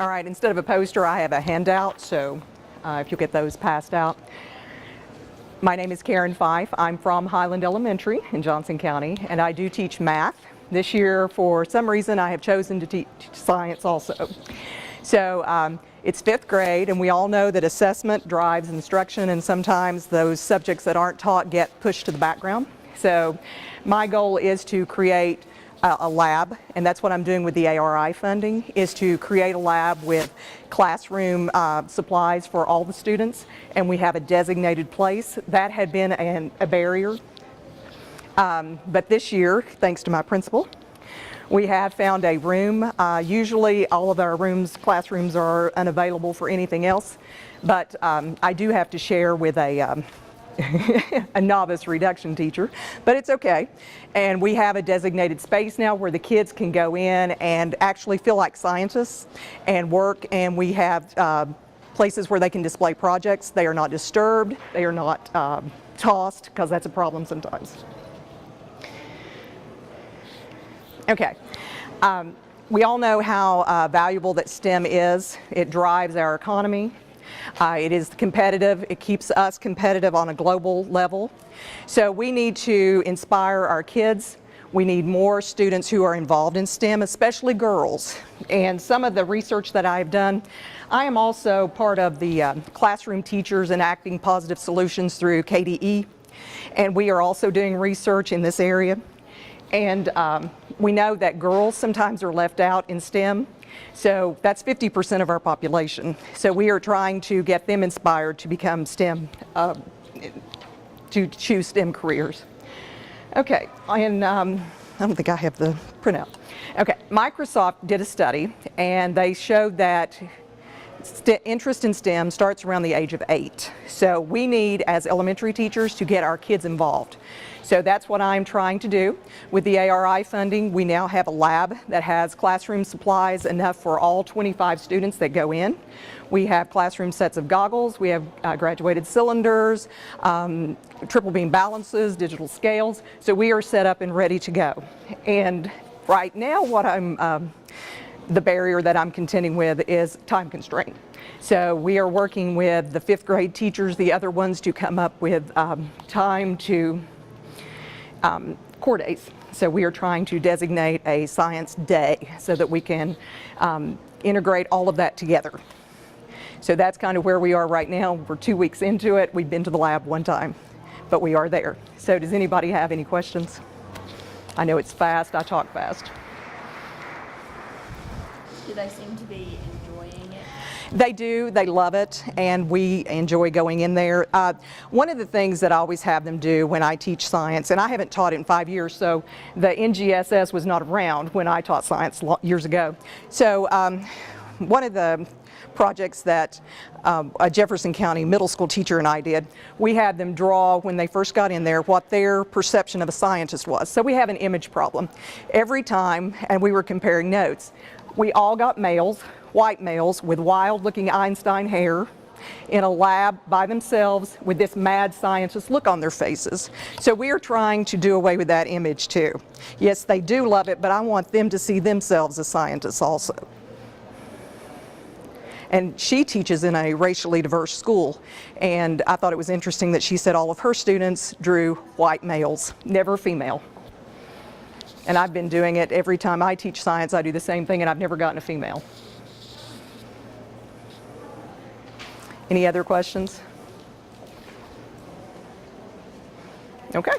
All right, instead of a poster, I have a handout, so if you'll get those passed out. My name is Karen Fyffe. I'm from Highland Elementary in Johnson County, and I do teach math. This year, for some reason, I have chosen to teach science also. So it's 5th grade, and we all know that assessment drives instruction, and sometimes those subjects that aren't taught get pushed to the background. So my goal is to create a lab, and that's what I'm doing with the ARI funding, is to create a lab with classroom supplies for all the students, and we have a designated place. That had been a barrier, but this year, thanks to my principal, we have found a room. Usually all of our classrooms are unavailable for anything else, but I do have to share with a novice reduction teacher, but it's okay. And we have a designated space now where the kids can go in and actually feel like scientists and work, and we have places where they can display projects. They are not disturbed, they are not tossed, because that's a problem sometimes. Okay. We all know how valuable that STEM is. It drives our economy. It is competitive. It keeps us competitive on a global level. So we need to inspire our kids. We need more students who are involved in STEM, especially girls. And some of the research that I've done, I am also part of the Classroom Teachers Enacting Positive Solutions through KDE. And we are also doing research in this area. And we know that girls sometimes are left out in STEM. So that's 50% of our population. So we are trying to get them inspired to become STEM, to choose STEM careers. Okay, and I don't think I have the printout. Okay, Microsoft did a study, and they showed that interest in STEM starts around the age of 8. So we need, as elementary teachers, to get our kids involved. So that's what I'm trying to do. With the ARI funding, we now have a lab that has classroom supplies enough for all 25 students that go in. We have classroom sets of goggles, we have graduated cylinders, triple beam balances, digital scales. So we are set up and ready to go. And right now, the barrier that I'm contending with is time constraint. So we are working with the 5th grade teachers, the other ones, to come up with time to core days. So we are trying to designate a science day so that we can integrate all of that together. So that's kind of where we are right now. We're 2 weeks into it. We've been to the lab one time, but we are there. So does anybody have any questions? I know it's fast. I talk fast. Do they seem to be enjoying it? They do. They love it, and we enjoy going in there. One of the things that I always have them do when I teach science, and I haven't taught it in 5 years, so the NGSS was not around when I taught science years ago. So one of the projects that a Jefferson County middle school teacher and I did, we had them draw, when they first got in there, what their perception of a scientist was. So we have an image problem. Every time, and we were comparing notes, we all got males, white males with wild-looking Einstein hair in a lab by themselves with this mad scientist look on their faces. So we are trying to do away with that image too. Yes, they do love it, but I want them to see themselves as scientists also. And she teaches in a racially diverse school, and I thought it was interesting that she said all of her students drew white males, never female. And I've been doing it every time I teach science. I do the same thing, and I've never gotten a female. Any other questions? Okay.